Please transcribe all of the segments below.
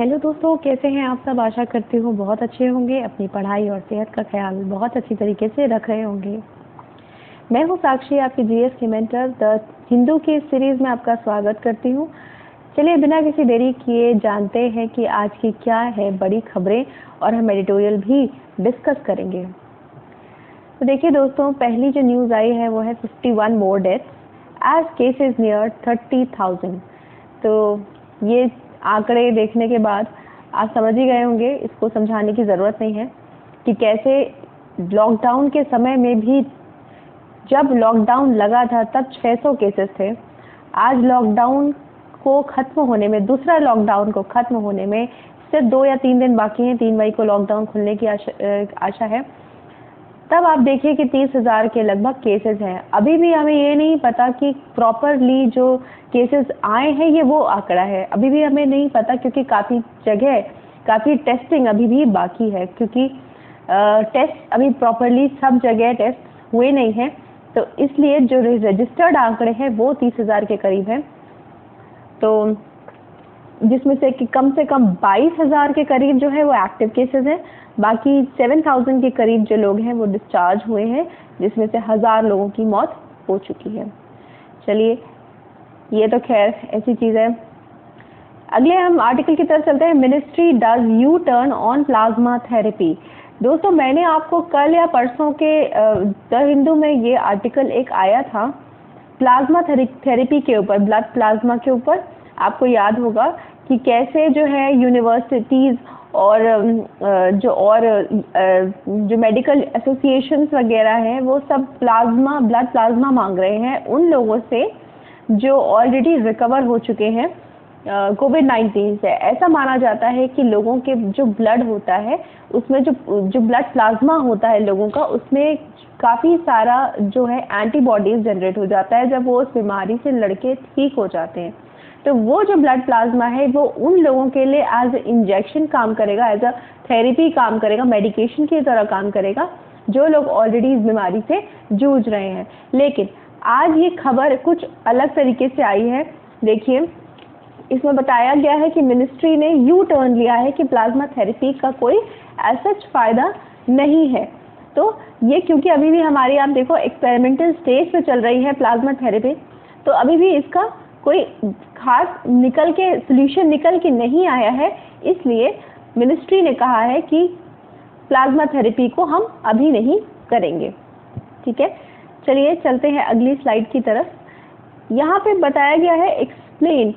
Hello दोस्तों, कैसे हैं आप सब। आशा करती हूँ बहुत अच्छे होंगे, अपनी पढ़ाई और सेहत का ख्याल बहुत अच्छी तरीके से रख रहे होंगे। मैं हूँ साक्षी, आपकी जीएस की मेंटर द हिंदू की इस सीरीज़ में आपका स्वागत करती हूँ। चलिए बिना किसी देरी किए जानते हैं कि आज की क्या है बड़ी खबरें और हम एडिटोरियल भी डिस्कस करेंगे। तो देखिए दोस्तों, पहली जो न्यूज़ आई है वो है 51 more deaths as cases near 30,000। तो ये आंकड़े देखने के बाद आप समझ ही गए होंगे, इसको समझाने की ज़रूरत नहीं है कि कैसे लॉकडाउन के समय में भी, जब लॉकडाउन लगा था तब 600 केसेस थे। आज लॉकडाउन को ख़त्म होने में, दूसरा लॉकडाउन को ख़त्म होने में सिर्फ 2 या 3 दिन बाकी हैं। 3 मई को लॉकडाउन खुलने की आशा है। तब आप देखिए कि 30,000 के लगभग केसेस हैं। अभी भी हमें ये नहीं पता कि प्रॉपरली जो केसेस आए हैं ये वो आंकड़ा है, अभी भी हमें नहीं पता, क्योंकि काफ़ी टेस्टिंग अभी भी बाकी है, क्योंकि टेस्ट अभी प्रॉपरली सब जगह टेस्ट हुए नहीं हैं। तो इसलिए जो रजिस्टर्ड आंकड़े हैं वो 30,000 के करीब हैं, तो जिसमें से कि कम 22,000 के करीब जो है वो एक्टिव केसेस हैं। बाकी 7,000 के करीब जो लोग हैं वो डिस्चार्ज हुए हैं, जिसमें से 1,000 लोगों की मौत हो चुकी है। चलिए, ये तो खैर ऐसी चीज़ है। अगले हम आर्टिकल की तरफ चलते हैं। Ministry does U turn on plasma therapy. दोस्तों, मैंने आपको कल या परसों के द हिंदू में ये आर्टिकल एक आया था प्लाज्मा थेरेपी के ऊपर, ब्लड प्लाज्मा के ऊपर। आपको याद होगा कि कैसे जो है यूनिवर्सिटीज़ और जो मेडिकल एसोसिएशंस वगैरह हैं वो सब ब्लड प्लाज्मा मांग रहे हैं उन लोगों से जो ऑलरेडी रिकवर हो चुके हैं कोविड-19 से। ऐसा माना जाता है कि लोगों के जो ब्लड होता है उसमें जो ब्लड प्लाज्मा होता है लोगों का, उसमें काफ़ी सारा जो है एंटीबॉडीज़ जनरेट हो जाता है जब वो उस बीमारी से लड़के ठीक हो जाते हैं। तो वो जो ब्लड प्लाज्मा है वो उन लोगों के लिए एज इंजेक्शन काम करेगा, एज अ थेरेपी काम करेगा, मेडिकेशन की तरह काम करेगा, जो लोग ऑलरेडी इस बीमारी से जूझ रहे हैं। लेकिन आज ये खबर कुछ अलग तरीके से आई है। देखिए, इसमें बताया गया है कि मिनिस्ट्री ने यू टर्न लिया है कि प्लाज्मा थेरेपी का कोई ऐसा फ़ायदा नहीं है। तो ये क्योंकि अभी भी हमारी, आप देखो, एक्सपेरिमेंटल स्टेज पे चल रही है प्लाज्मा थेरेपी, तो अभी भी इसका कोई खास सोल्यूशन निकल के नहीं आया है। इसलिए मिनिस्ट्री ने कहा है कि प्लाज्मा थेरेपी को हम अभी नहीं करेंगे। ठीक है, चलिए चलते हैं अगली स्लाइड की तरफ। यहाँ पे बताया गया है, explain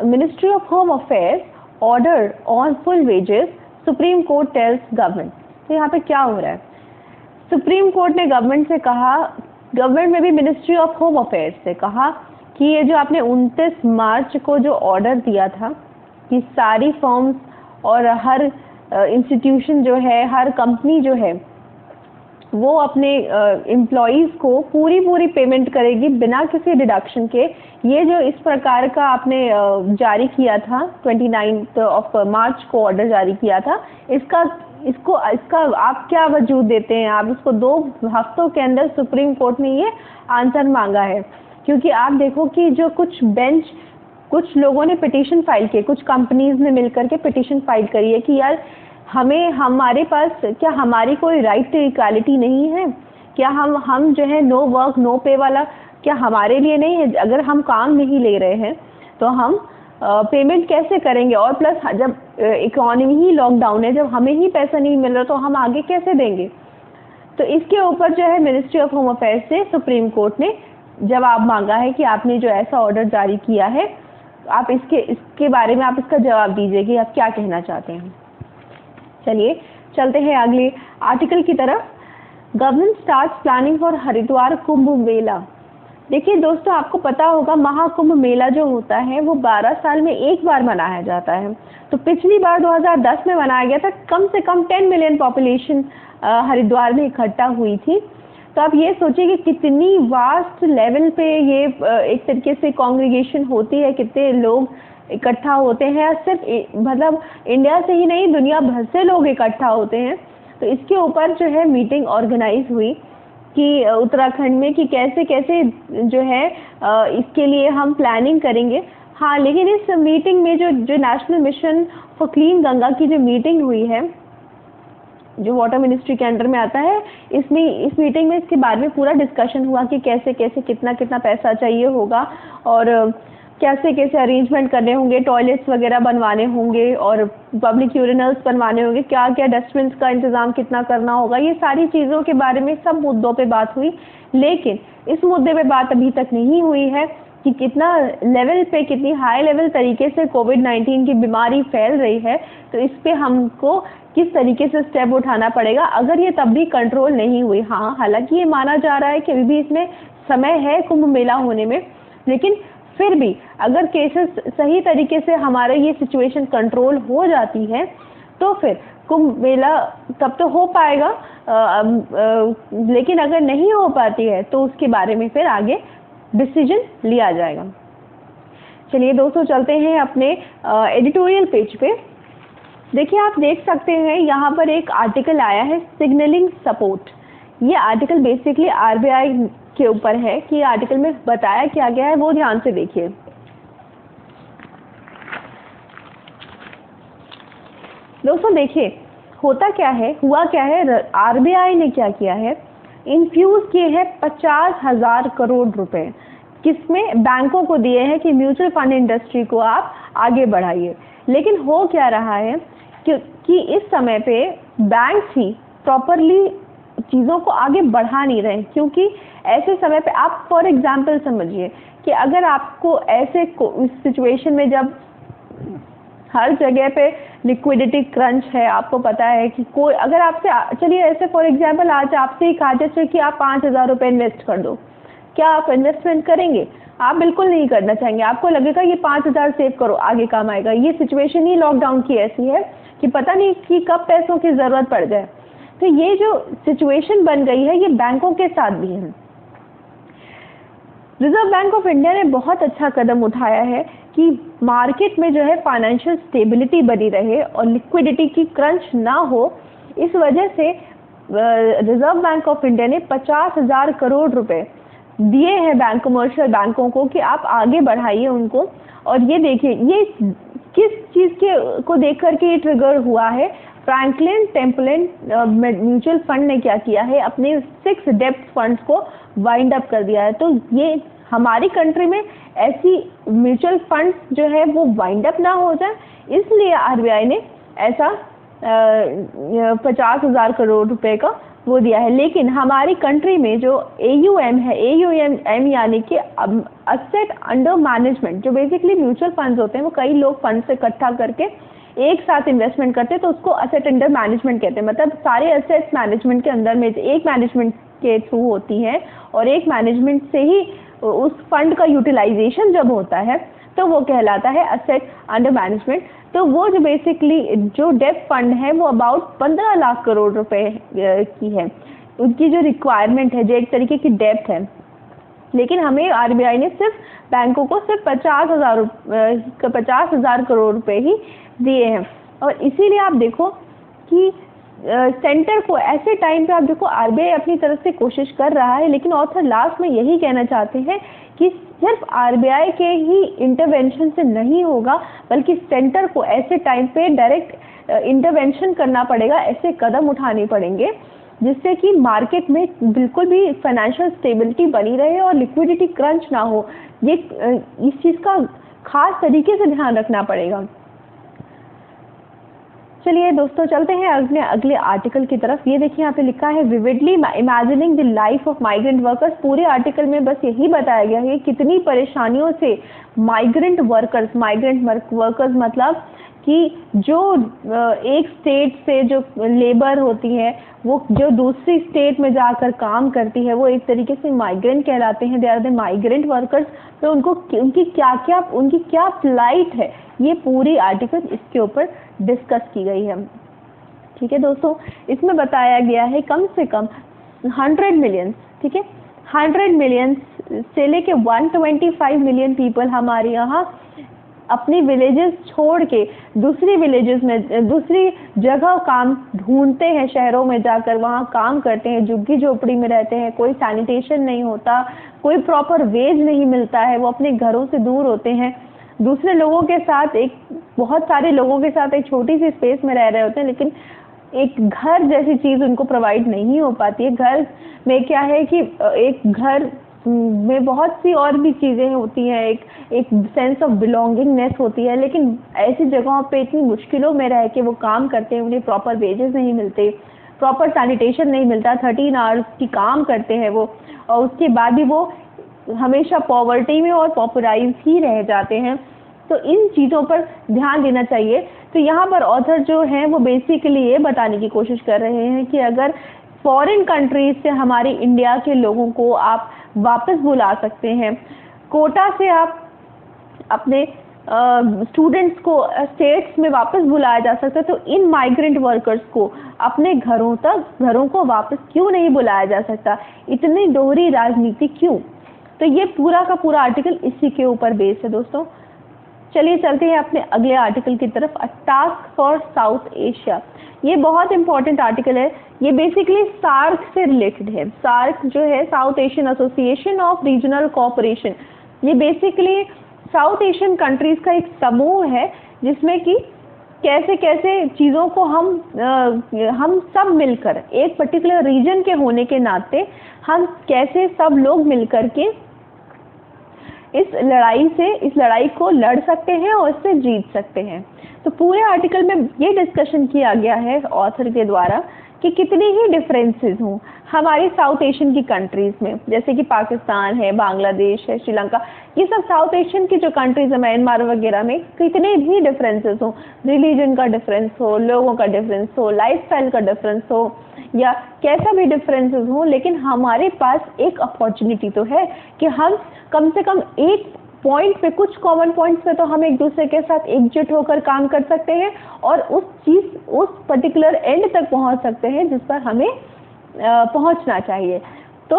ministry of home affairs order on full wages, supreme court tells government. तो यहाँ पे क्या हो रहा है, सुप्रीम कोर्ट ने गवर्नमेंट से कहा, गवर्नमेंट में भी मिनिस्ट्री ऑफ होम अफेयर्स से कहा कि ये जो आपने 29 मार्च को जो ऑर्डर दिया था कि सारी फर्म्स और हर इंस्टीट्यूशन जो है, हर कंपनी जो है वो अपने एम्प्लॉइज़ को पूरी पेमेंट करेगी बिना किसी डिडक्शन के। ये जो इस प्रकार का आपने जारी किया था, 29 मार्च को ऑर्डर जारी किया था, इसका आप क्या वजूद देते हैं? आप इसको 2 हफ्तों के अंदर सुप्रीम कोर्ट ने ये आंसर मांगा है, क्योंकि आप देखो कि जो कुछ लोगों ने पिटीशन फाइल किए, कुछ कंपनीज ने मिलकर के पिटीशन फाइल करी है कि यार हमारे पास क्या हमारी कोई राइट टू इक्वालिटी नहीं है? क्या हम जो है नो वर्क नो पे वाला क्या हमारे लिए नहीं है? अगर हम काम नहीं ले रहे हैं तो हम पेमेंट कैसे करेंगे? और प्लस जब इकोनॉमी ही लॉकडाउन है, जब हमें ही पैसा नहीं मिल रहा तो हम आगे कैसे देंगे? तो इसके ऊपर जो है मिनिस्ट्री ऑफ होम अफेयर्स से सुप्रीम कोर्ट ने जवाब मांगा है कि आपने जो ऐसा ऑर्डर जारी किया है, आप इसके बारे में आप इसका जवाब दीजिए कि आप क्या कहना चाहते हैं। चलिए चलते हैं अगले आर्टिकल की तरफ। Government starts planning for Haridwar Kumbh Mela. देखिए दोस्तों, आपको पता होगा महाकुंभ मेला जो होता है वो 12 साल में एक बार मनाया जाता है। तो पिछली बार 2010 में मनाया गया था। कम से कम 10 मिलियन पॉपुलेशन हरिद्वार में इकट्ठा हुई थी। तो आप ये सोचिए कि कितनी वास्ट लेवल पे ये एक तरीके से कांग्रीगेशन होती है, कितने लोग इकट्ठा होते हैं। सिर्फ मतलब इंडिया से ही नहीं, दुनिया भर से लोग इकट्ठा होते हैं। तो इसके ऊपर जो है मीटिंग ऑर्गेनाइज हुई कि उत्तराखंड में कि कैसे जो है इसके लिए हम प्लानिंग करेंगे। हाँ, लेकिन इस मीटिंग में जो जो national mission for clean Ganga की जो मीटिंग हुई है, जो वाटर मिनिस्ट्री के अंडर में आता है, इसमें इस मीटिंग में इसके बारे में पूरा डिस्कशन हुआ कि कैसे कैसे कितना कितना पैसा चाहिए होगा और कैसे कैसे अरेंजमेंट करने होंगे, टॉयलेट्स वगैरह बनवाने होंगे और पब्लिक यूरिनल्स बनवाने होंगे, क्या क्या डस्टबिन का इंतज़ाम कितना करना होगा, ये सारी चीज़ों के बारे में सब मुद्दों पे बात हुई। लेकिन इस मुद्दे पे बात अभी तक नहीं हुई है कि कितना लेवल पे, कितनी हाई लेवल तरीके से कोविड-19 की बीमारी फैल रही है, तो इस पे हमको किस तरीके से स्टेप उठाना पड़ेगा अगर ये तब भी कंट्रोल नहीं हुई। हाँ, हालांकि ये माना जा रहा है कि अभी भी इसमें समय है कुंभ मेला होने में, लेकिन फिर भी अगर केसेस सही तरीके से हमारे ये सिचुएशन कंट्रोल हो जाती है तो फिर कुंभ मेला तब तो हो पाएगा, लेकिन अगर नहीं हो पाती है तो उसके बारे में फिर आगे डिसीजन लिया जाएगा। चलिए दोस्तों, चलते हैं अपने एडिटोरियल पेज पे। देखिए, आप देख सकते हैं यहाँ पर एक आर्टिकल आया है, सिग्नलिंग सपोर्ट। ये आर्टिकल बेसिकली आरबीआई के ऊपर है कि आर्टिकल में बताया क्या गया है, वो ध्यान से देखिए। दोस्तों देखिए, होता क्या है, हुआ क्या है, आरबीआई ने क्या किया है, इन्फ्यूज किए हैं 50,000 करोड़ रुपए, किसमें, बैंकों को दिए हैं कि म्यूचुअल फंड इंडस्ट्री को आप आगे बढ़ाइए। लेकिन हो क्या रहा है कि इस समय पे बैंक ही प्रॉपरली चीज़ों को आगे बढ़ा नहीं रहे, क्योंकि ऐसे समय पे आप फॉर एग्जांपल समझिए कि अगर आपको ऐसे सिचुएशन में जब हर जगह पे लिक्विडिटी क्रंच है, आपको पता है कि कोई अगर आपसे, चलिए ऐसे फॉर एग्जांपल आज आपसे ही कहा जाए कि आप 5,000 रुपये इन्वेस्ट कर दो, क्या आप इन्वेस्टमेंट करेंगे? आप बिल्कुल नहीं करना चाहेंगे, आपको लगेगा ये 5,000 सेव करो, आगे काम आएगा। ये सिचुएशन ही लॉकडाउन की ऐसी है कि पता नहीं कि कब पैसों की ज़रूरत पड़ जाए। तो ये जो सिचुएशन बन गई है, ये बैंकों के साथ भी है। रिजर्व बैंक ऑफ इंडिया ने बहुत अच्छा कदम उठाया है कि मार्केट में जो है फाइनेंशियल स्टेबिलिटी बनी रहे और लिक्विडिटी की क्रंच ना हो। इस वजह से रिजर्व बैंक ऑफ इंडिया ने 50,000 करोड़ रुपए दिए हैं कमर्शियल बैंकों को कि आप आगे बढ़ाइए उनको। और ये देखिए, ये किस चीज़ के को देख करके ये ट्रिगर हुआ है, फ्रैंकलिन टेम्पलेट म्यूचुअल फंड ने क्या किया है, अपने 6 डेब्ट फंड्स को वाइंड अप कर दिया है। तो ये हमारी कंट्री में ऐसी म्यूचुअल फंड्स जो है वो वाइंड अप ना हो जाए, इसलिए आरबीआई ने ऐसा 50,000 करोड़ रुपए का वो दिया है। लेकिन हमारी कंट्री में जो AUM है, AUM यानी कि असेट अंडर मैनेजमेंट, जो बेसिकली म्यूचुअल फंड्स होते हैं, वो कई लोग फंड से इकट्ठा करके एक साथ इन्वेस्टमेंट करते हैं, तो उसको असेट अंडर मैनेजमेंट कहते हैं। मतलब सारे असेट्स मैनेजमेंट के अंदर में एक मैनेजमेंट के थ्रू होती है और एक मैनेजमेंट से ही उस फंड का यूटिलाइजेशन जब होता है तो वो कहलाता है असेट अंडर मैनेजमेंट। तो वो जो बेसिकली जो डेब्ट फंड है वो अबाउट 15 लाख करोड़ रुपए की है, उनकी जो रिक्वायरमेंट है, जो एक तरीके की डेब्ट है। लेकिन हमें आरबीआई ने सिर्फ बैंकों को सिर्फ 50,000 करोड़ रुपए ही दिए हैं। और इसीलिए आप देखो कि सेंटर को ऐसे टाइम पे आप देखो आरबीआई अपनी तरफ से कोशिश कर रहा है, लेकिन ऑथर लास्ट में यही कहना चाहते हैं कि सिर्फ आरबीआई के ही इंटरवेंशन से नहीं होगा, बल्कि सेंटर को ऐसे टाइम पे डायरेक्ट इंटरवेंशन करना पड़ेगा, ऐसे कदम उठाने पड़ेंगे जिससे कि मार्केट में बिल्कुल भी फाइनेंशियल स्टेबिलिटी बनी रहे और लिक्विडिटी क्रंच ना हो। ये इस चीज़ का खास तरीके से ध्यान रखना पड़ेगा। चलिए दोस्तों, चलते हैं अगले आर्टिकल की तरफ। ये देखिए, यहाँ पे लिखा है vividly imagining the life of migrant workers. पूरे आर्टिकल में बस यही बताया गया है कितनी परेशानियों से माइग्रेंट वर्कर्स मतलब कि जो एक स्टेट से जो लेबर होती है वो जो दूसरी स्टेट में जाकर काम करती है, वो एक तरीके से माइग्रेंट कहलाते हैं। They are the migrant workers. तो उनकी क्या फ्लाइट है, ये पूरी आर्टिकल इसके ऊपर डिस्कस की गई है। ठीक है दोस्तों, इसमें बताया गया है कम से कम 100 मिलियन, ठीक है, 100 मिलियन से लेके 125 मिलियन पीपल हमारे यहाँ अपनी विलेजेस छोड़ के दूसरी विलेजेस में, दूसरी जगह काम ढूंढते हैं, शहरों में जाकर वहाँ काम करते हैं, झुग्गी झोपड़ी में रहते हैं, कोई सैनिटेशन नहीं होता, कोई प्रॉपर वेज नहीं मिलता है, वो अपने घरों से दूर होते हैं। दूसरे लोगों के साथ, एक बहुत सारे लोगों के साथ एक छोटी सी स्पेस में रह रहे होते हैं, लेकिन एक घर जैसी चीज़ उनको प्रोवाइड नहीं हो पाती है। घर में क्या है कि एक घर में बहुत सी और भी चीज़ें होती हैं, एक सेंस ऑफ बिलोंगिंगनेस होती है, लेकिन ऐसी जगहों पे इतनी मुश्किलों में रह के वो काम करते हैं, उन्हें प्रॉपर वेजेस नहीं मिलते, प्रॉपर सैनिटेशन नहीं मिलता, 13 आवर्स की काम करते हैं वो, और उसके बाद भी वो हमेशा पॉवर्टी में और पॉपुलाइज ही रह जाते हैं। तो इन चीज़ों पर ध्यान देना चाहिए। तो यहाँ पर ऑथर जो हैं वो बेसिकली ये बताने की कोशिश कर रहे हैं कि अगर फॉरेन कंट्रीज से हमारे इंडिया के लोगों को आप वापस बुला सकते हैं, कोटा से आप अपने स्टूडेंट्स को स्टेट्स में वापस बुलाया जा सकता है, तो इन माइग्रेंट वर्कर्स को अपने घरों को वापस क्यों नहीं बुलाया जा सकता? इतनी दोहरी राजनीति क्यों? तो ये पूरा का पूरा आर्टिकल इसी के ऊपर बेस है दोस्तों। चलिए चलते हैं अपने अगले आर्टिकल की तरफ, अ टास्क फॉर साउथ एशिया। ये बहुत इंपॉर्टेंट आर्टिकल है। ये बेसिकली सार्क से रिलेटेड है। सार्क जो है south Asian association of regional cooperation, ये बेसिकली साउथ एशियन कंट्रीज का एक समूह है जिसमें कि कैसे कैसे चीज़ों को हम सब मिलकर, एक पर्टिकुलर रीजन के होने के नाते हम कैसे सब लोग मिलकर के इस लड़ाई को लड़ सकते हैं और इससे जीत सकते हैं। तो पूरे आर्टिकल में ये डिस्कशन किया गया है ऑथर के द्वारा कि कितनी ही डिफरेंसेस हों हमारी साउथ एशियन की कंट्रीज़ में, जैसे कि पाकिस्तान है, बांग्लादेश है, श्रीलंका, ये सब साउथ एशियन की जो कंट्रीज़ है, म्यांमार वगैरह में कितने भी डिफरेंसेस हों, रिलीजन का डिफरेंस हो, लोगों का डिफरेंस हो, लाइफस्टाइल का डिफरेंस हो, या कैसा भी डिफरेंसेस हो, लेकिन हमारे पास एक अपॉर्चुनिटी तो है कि हम कम से कम एक पॉइंट पे, कुछ कॉमन पॉइंट्स पे तो हम एक दूसरे के साथ एकजुट होकर काम कर सकते हैं और उस पर्टिकुलर एंड तक पहुंच सकते हैं जिस पर हमें पहुंचना चाहिए। तो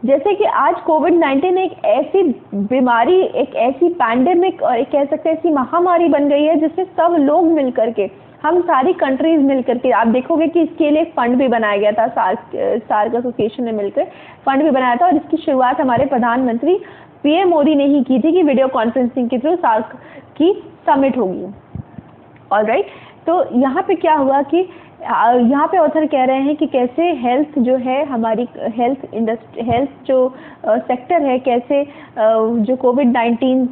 जैसे कि आज कोविड-19 एक ऐसी बीमारी, एक ऐसी पैंडेमिक और एक कह सकते हैं ऐसी महामारी बन गई है जिससे सब लोग मिलकर के, हम सारी कंट्रीज मिलकर के, आप देखोगे कि इसके लिए एक फंड भी बनाया गया था, सार्क एसोसिएशन ने मिलकर फंड भी बनाया था, और इसकी शुरुआत हमारे प्रधानमंत्री पीएम मोदी ने ही की थी कि वीडियो कॉन्फ्रेंसिंग के थ्रू सार्क की समिट होगी। ऑलराइट, तो यहाँ पे क्या हुआ कि यहाँ पे ऑथर कह रहे हैं कि कैसे हेल्थ जो है, हमारी हेल्थ जो सेक्टर है, कैसे जो कोविड-19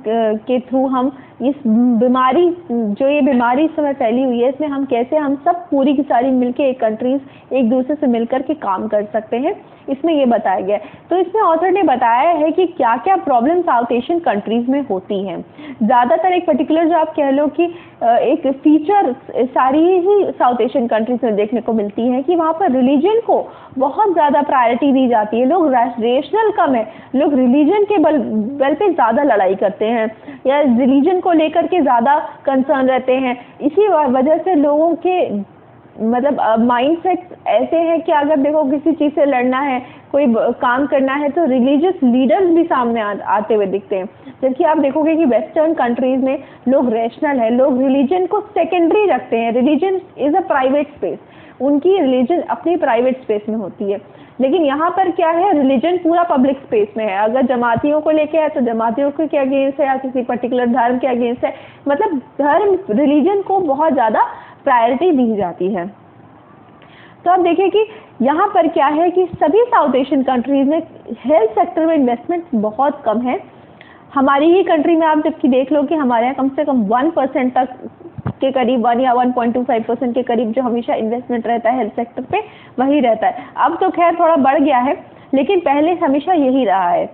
के थ्रू हम इस बीमारी, जो ये बीमारी इस समय फैली हुई है, इसमें हम कैसे हम सब पूरी की सारी मिलके एक कंट्रीज एक दूसरे से मिलकर के काम कर सकते हैं, इसमें ये बताया गया है। तो इसमें ऑथर ने बताया है कि क्या क्या प्रॉब्लम साउथ एशियन कंट्रीज में होती हैं। ज़्यादातर एक पर्टिकुलर जो आप कह लो कि एक फीचर सारी ही साउथ एशियन कंट्रीज में देखने को मिलती है कि वहाँ पर रिलीजन को बहुत ज़्यादा प्रायोरिटी दी जाती है। लोग रेशनल कम है, लोग रिलीजन के बल पे ज़्यादा लड़ाई करते हैं या रिलीजन को लेकर के ज़्यादा कंसर्न रहते हैं। इसी वजह से लोगों के मतलब माइंडसेट ऐसे हैं कि अगर देखो किसी चीज़ से लड़ना है, कोई काम करना है, तो रिलीजियस लीडर्स भी सामने आते हुए दिखते हैं। जबकि आप देखोगे कि वेस्टर्न कंट्रीज में लोग रेशनल है, लोग रिलीजन को सेकेंडरी रखते हैं। Religion is a private space, उनकी रिलीजन अपनी प्राइवेट स्पेस में होती है। लेकिन यहाँ पर क्या है, रिलीजन पूरा पब्लिक स्पेस में है। अगर जमातियों को लेके है तो जमातियों के अगेंस्ट है या किसी पर्टिकुलर धर्म के अगेंस्ट है, मतलब धर्म, रिलीजन को बहुत ज़्यादा प्रायोरिटी दी जाती है। तो आप देखिए कि यहाँ पर क्या है कि सभी साउथ एशियन कंट्रीज में हेल्थ सेक्टर में इन्वेस्टमेंट बहुत कम है। हमारी ही कंट्री में आप जबकि देख लो कि हमारे यहाँ कम से कम 1% तक के करीब, 1 या 1.25% के करीब जो हमेशा इन्वेस्टमेंट रहता है हेल्थ सेक्टर पे, वही रहता है। अब तो खैर थोड़ा बढ़ गया है, लेकिन पहले हमेशा यही रहा है।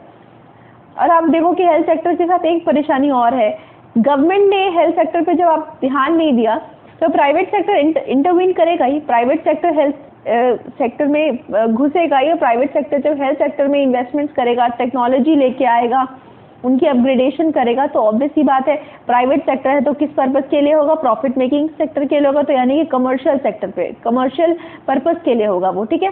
और आप देखो कि हेल्थ सेक्टर के साथ एक परेशानी और है, गवर्नमेंट ने हेल्थ सेक्टर पे जब आप ध्यान नहीं दिया तो प्राइवेट सेक्टर इंटरवीन करेगा ही। प्राइवेट सेक्टर हेल्थ सेक्टर में घुसेगा ही, और प्राइवेट सेक्टर जब हेल्थ सेक्टर में इन्वेस्टमेंट्स करेगा, टेक्नोलॉजी लेके आएगा, उनकी अपग्रेडेशन करेगा, तो ऑब्वियस ही बात है प्राइवेट सेक्टर है तो किस पर्पस के लिए होगा, प्रॉफिट मेकिंग सेक्टर के लिए होगा, तो यानी कि कमर्शियल सेक्टर पे, कमर्शियल पर्पस के लिए होगा वो, ठीक है,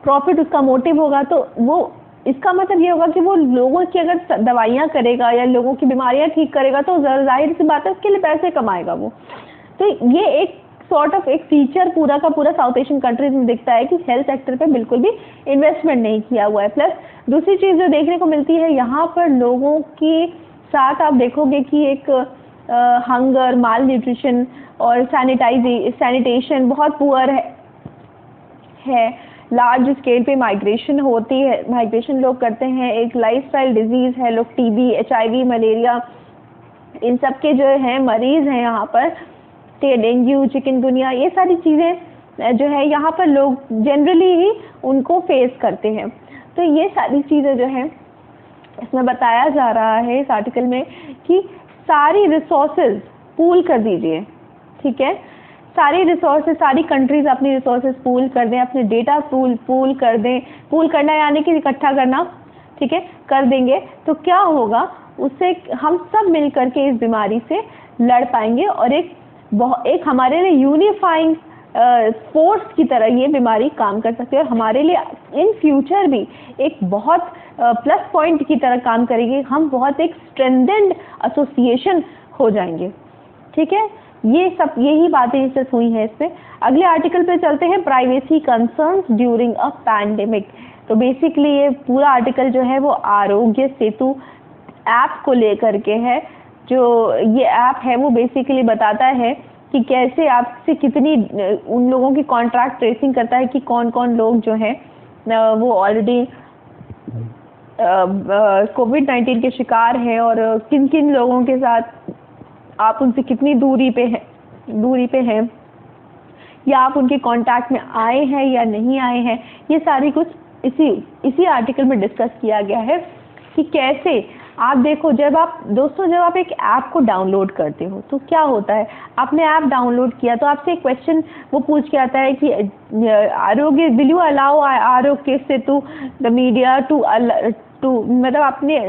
प्रॉफिट उसका मोटिव होगा। तो वो इसका मतलब ये होगा कि वो लोगों की अगर दवाइयाँ करेगा या लोगों की बीमारियाँ ठीक करेगा तो जाहिर सी बात है उसके लिए पैसे कमाएगा वो। तो ये एक सॉर्ट ऑफ एक फीचर पूरा का पूरा साउथ एशियन कंट्रीज में दिखता है कि हेल्थ सेक्टर पे बिल्कुल भी इन्वेस्टमेंट नहीं किया हुआ है। प्लस दूसरी चीज़ जो देखने को मिलती है, यहाँ पर लोगों की साथ आप देखोगे कि एक हंगर, माल न्यूट्रिशन और सैनिटेशन बहुत पुअर है। लार्ज स्केल पे माइग्रेशन होती है, माइग्रेशन लोग करते हैं। एक लाइफस्टाइल डिजीज़ है, लोग टीबी, एचआईवी, मलेरिया, इन सब के जो है मरीज़ हैं यहाँ पर। डेंगू, चिकनगुनिया, ये सारी चीज़ें जो है यहाँ पर लोग जनरली ही उनको फेस करते हैं। तो ये सारी चीज़ें जो है इसमें बताया जा रहा है इस आर्टिकल में कि सारी रिसोर्सेज पूल कर दीजिए, ठीक है। सारी रिसोर्सेज, सारी कंट्रीज अपनी रिसोर्सेज पूल कर दें, अपने डेटा पूल कर दें। पूल करना यानी कि इकट्ठा करना, ठीक है, कर देंगे तो क्या होगा, उससे हम सब मिल करके इस बीमारी से लड़ पाएंगे और एक हमारे लिए यूनिफाइंग फोर्स की तरह ये बीमारी काम कर सकती है और हमारे लिए इन फ्यूचर भी एक बहुत प्लस पॉइंट की तरह काम करेगी। हम बहुत एक स्ट्रेंथेंड एसोसिएशन हो जाएंगे, ठीक है। ये सब यही बातें इससे हुई हैं इसमें। अगले आर्टिकल पे चलते हैं, privacy concerns during a pandemic. तो बेसिकली ये पूरा आर्टिकल जो है वो आरोग्य सेतु ऐप को लेकर के है। जो ये ऐप है वो बेसिकली बताता है कि कैसे आपसे कितनी उन लोगों की कॉन्ट्रैक्ट ट्रेसिंग करता है कि कौन कौन लोग जो हैं वो ऑलरेडी कोविड-19 के शिकार हैं और किन किन लोगों के साथ आप उनसे कितनी दूरी पे हैं या आप उनके कांटेक्ट में आए हैं या नहीं आए हैं। ये सारी कुछ इसी आर्टिकल में डिस्कस किया गया है कि कैसे आप देखो, जब आप एक ऐप को डाउनलोड करते हो तो क्या होता है, आपने ऐप डाउनलोड किया तो आपसे एक क्वेश्चन वो पूछ के आता है कि आरोग्य, will you allow Aarogya Setu the media to मतलब अपने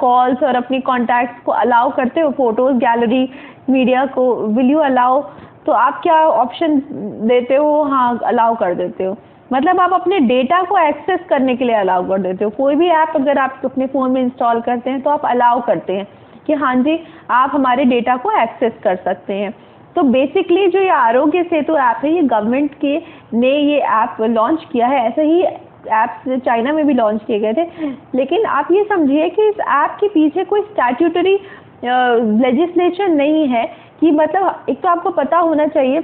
कॉल्स और अपनी कॉन्टैक्ट्स को अलाउ करते हो, फोटोज, गैलरी, मीडिया को विल यू अलाउ, तो आप क्या ऑप्शन देते हो, हाँ अलाउ कर देते हो। मतलब आप अपने डेटा को एक्सेस करने के लिए अलाउ कर देते हो। कोई भी ऐप अगर आप अपने फ़ोन में इंस्टॉल करते हैं तो आप अलाउ करते हैं कि हाँ जी आप हमारे डेटा को एक्सेस कर सकते हैं। तो बेसिकली जो ये आरोग्य सेतु ऐप है, ये गवर्नमेंट ने ये ऐप लॉन्च किया है। ऐसे ही ऐप्स चाइना में भी लॉन्च किए गए थे, लेकिन आप ये समझिए कि इस ऐप के पीछे कोई स्टैट्यूटरी लेजिस्लेशन नहीं है कि मतलब एक तो आपको पता होना चाहिए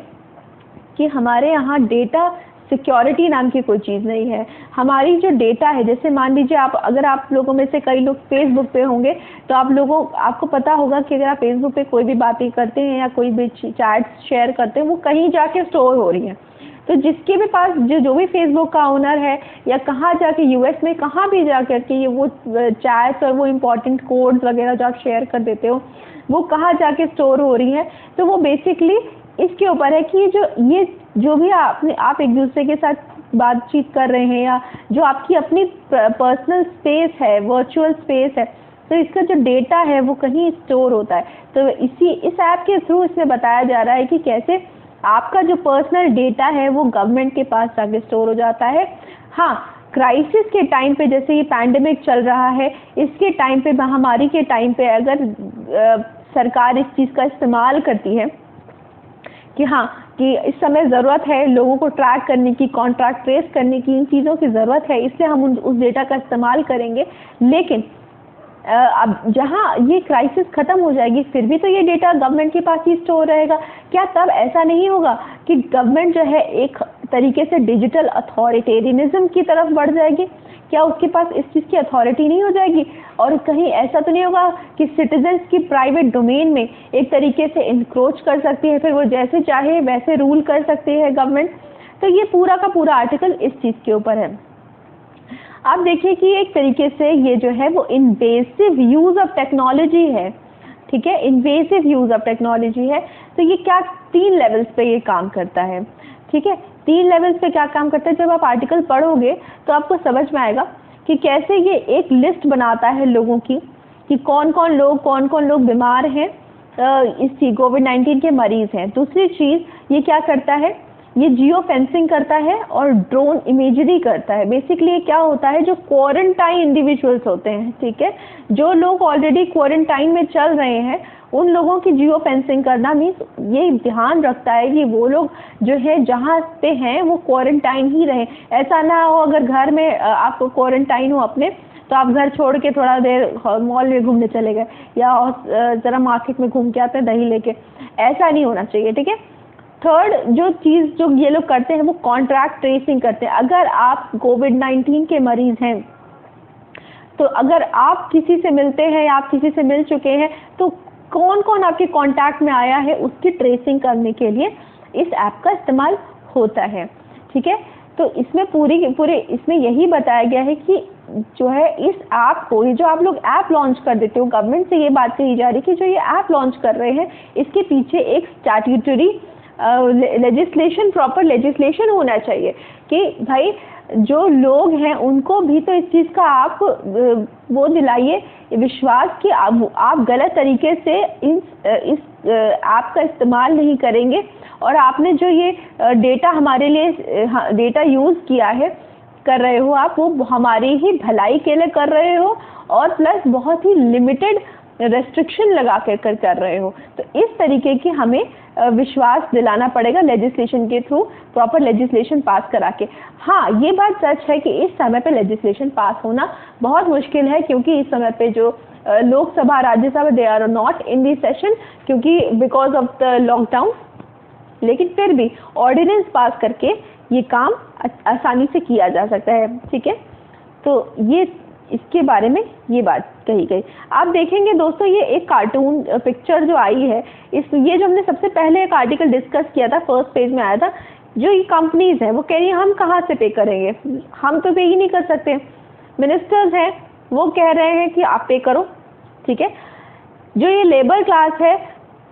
कि हमारे यहाँ डेटा सिक्योरिटी नाम की कोई चीज़ नहीं है। हमारी जो डेटा है, जैसे मान लीजिए अगर आप लोगों में से कई लोग फेसबुक पे होंगे तो आपको पता होगा कि अगर आप फेसबुक पे कोई भी बातें करते हैं या कोई भी चैट्स शेयर करते हैं वो कहीं जाके स्टोर हो रही हैं। तो जिसके भी पास जो भी फेसबुक का ओनर है या कहाँ जाके यूएस में कहाँ भी जा कर के ये वो चैट्स और वो इम्पोर्टेंट कोड्स वगैरह जो आप शेयर कर देते हो वो कहाँ जाके स्टोर हो रही हैं, तो वो बेसिकली इसके ऊपर है कि ये जो भी आप एक दूसरे के साथ बातचीत कर रहे हैं या जो आपकी अपनी पर्सनल स्पेस है, वर्चुअल स्पेस है, तो इसका जो डेटा है वो कहीं स्टोर होता है। तो इस ऐप के थ्रू इसमें बताया जा रहा है कि कैसे आपका जो पर्सनल डेटा है वो गवर्नमेंट के पास जाके स्टोर हो जाता है। हाँ, क्राइसिस के टाइम पे, जैसे ये पैंडेमिक चल रहा है, इसके टाइम पे, महामारी के टाइम पे अगर सरकार इस चीज़ का इस्तेमाल करती है कि हाँ कि इस समय ज़रूरत है लोगों को ट्रैक करने की, कॉन्ट्रैक्ट ट्रेस करने की, इन चीज़ों की ज़रूरत है, इसलिए हम उस डेटा का इस्तेमाल करेंगे। लेकिन अब जहाँ ये क्राइसिस ख़त्म हो जाएगी फिर भी तो ये डेटा गवर्नमेंट के पास ही स्टोर रहेगा। क्या तब ऐसा नहीं होगा कि गवर्नमेंट जो है एक तरीके से डिजिटल अथॉरिटेरियनिज्म की तरफ बढ़ जाएगी? क्या उसके पास इस चीज़ की अथॉरिटी नहीं हो जाएगी? और कहीं ऐसा तो नहीं होगा कि सिटीजन्स की प्राइवेट डोमेन में एक तरीके से इंक्रोच कर सकती है, फिर वो जैसे चाहे वैसे रूल कर सकती है गवर्नमेंट? तो ये पूरा का पूरा आर्टिकल इस चीज़ के ऊपर है। आप देखिए कि एक तरीके से ये जो है वो इन्वेसिव यूज़ ऑफ टेक्नोलॉजी है, ठीक है, इन्वेसिव यूज़ ऑफ टेक्नोलॉजी है। तो ये क्या 3 लेवल्स पे ये काम करता है, ठीक है, 3 लेवल्स पे क्या काम करता है। जब आप आर्टिकल पढ़ोगे तो आपको समझ में आएगा कि कैसे ये एक लिस्ट बनाता है लोगों की कि कौन कौन लोग बीमार हैं, इस कोविड-19 के मरीज़ हैं। दूसरी चीज़ ये क्या करता है, ये जियो फेंसिंग करता है और ड्रोन इमेजरी करता है। बेसिकली ये क्या होता है, जो क्वारंटाइन इंडिविजुअल्स होते हैं, ठीक है, जो लोग ऑलरेडी क्वारंटाइन में चल रहे हैं, उन लोगों की जियो फेंसिंग करना मीन्स ये ध्यान रखता है कि वो लोग जो है जहाँ पे हैं वो क्वारंटाइन ही रहें। ऐसा ना हो अगर घर में आप क्वारंटाइन हो अपने तो आप घर छोड़ के थोड़ा देर मॉल में घूमने चले गए या ज़रा मार्केट में घूम के आते हैं दही लेके, ऐसा नहीं होना चाहिए, ठीक है। थर्ड जो चीज़ जो ये लोग करते हैं वो कॉन्ट्रैक्ट ट्रेसिंग करते हैं। अगर आप कोविड-19 के मरीज़ हैं तो अगर आप किसी से मिलते हैं या आप किसी से मिल चुके हैं तो कौन कौन आपके कांटेक्ट में आया है उसकी ट्रेसिंग करने के लिए इस ऐप का इस्तेमाल होता है, ठीक है। तो इसमें पूरे इसमें यही बताया गया है कि जो है इस ऐप को, ये जो आप लोग ऐप लॉन्च कर देते हो, गवर्नमेंट से ये बात कही जा रही है कि जो ये ऐप लॉन्च कर रहे हैं इसके पीछे एक स्टैट्यूटरी लेजिस्लेशन, प्रॉपर लेजिस्लेशन होना चाहिए कि भाई जो लोग हैं उनको भी तो इस चीज़ का आप वो दिलाइए विश्वास कि आप गलत तरीके से इस ऐप का इस्तेमाल नहीं करेंगे और आपने जो ये डेटा हमारे लिए डेटा यूज़ किया है कर रहे हो आप, वो हमारी ही भलाई के लिए कर रहे हो और प्लस बहुत ही लिमिटेड रेस्ट्रिक्शन लगा कर रहे हो। तो इस तरीके की हमें विश्वास दिलाना पड़ेगा लेजिस्लेशन के थ्रू, प्रॉपर लेजिस्लेशन पास करा के। हाँ, ये बात सच है कि इस समय पे लेजिस्लेशन पास होना बहुत मुश्किल है क्योंकि इस समय पे जो Lok Sabha Rajya Sabha they are not in the session क्योंकि बिकॉज ऑफ द लॉकडाउन, लेकिन फिर भी ऑर्डिनेंस पास करके ये काम आसानी से किया जा सकता है, ठीक है। तो ये इसके बारे में ये बात कही गई। आप देखेंगे दोस्तों ये एक कार्टून पिक्चर जो आई है, ये जो हमने सबसे पहले एक आर्टिकल डिस्कस किया था, फर्स्ट पेज में आया था, जो ये कंपनीज हैं वो कह रही है हम कहाँ से पे करेंगे, हम तो पे ही नहीं कर सकते। मिनिस्टर्स हैं वो कह रहे हैं कि आप पे करो, ठीक है। जो ये लेबर क्लास है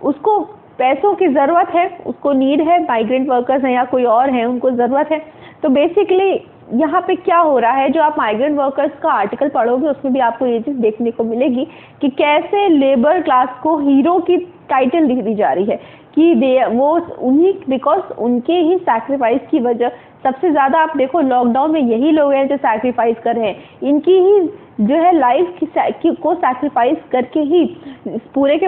उसको पैसों की ज़रूरत है, उसको नीड है, माइग्रेंट वर्कर्स हैं या कोई और हैं उनको ज़रूरत है। तो बेसिकली यहाँ पे क्या हो रहा है, जो आप माइग्रेंट वर्कर्स का आर्टिकल पढ़ोगे उसमें भी आपको ये चीज़ देखने को मिलेगी कि कैसे लेबर क्लास को हीरो की टाइटल दी जा रही है कि वो उन्हीं बिकॉज उनके ही सैक्रिफाइस की वजह, सबसे ज़्यादा आप देखो लॉकडाउन में यही लोग हैं जो सैक्रिफाइस कर रहे हैं, इनकी ही जो है लाइफ को सैक्रिफाइस करके ही पूरे के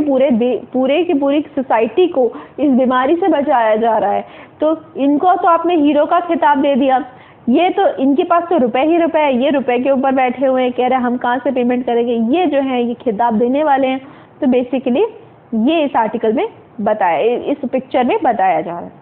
पूरी सोसाइटी को इस बीमारी से बचाया जा रहा है। तो इनको तो आपने हीरो का खिताब दे दिया, ये तो इनके पास तो रुपए ही रुपए है, ये रुपए के ऊपर बैठे हुए हैं, कह रहे हैं हम कहाँ से पेमेंट करेंगे, ये जो है ये खिताब देने वाले हैं। तो बेसिकली ये इस आर्टिकल में बताया, इस पिक्चर में बताया जा रहा है।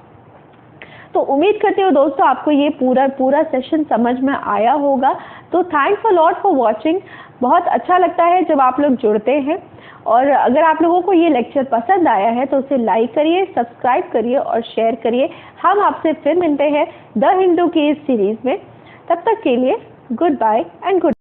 तो उम्मीद करती हूँ दोस्तों आपको ये पूरा सेशन समझ में आया होगा। तो thanks a lot for watching. बहुत अच्छा लगता है जब आप लोग जुड़ते हैं, और अगर आप लोगों को ये लेक्चर पसंद आया है तो उसे लाइक करिए, सब्सक्राइब करिए और शेयर करिए। हम आपसे फिर मिलते हैं द हिंदू की इस सीरीज में। तब तक के लिए गुड बाय एंड गुड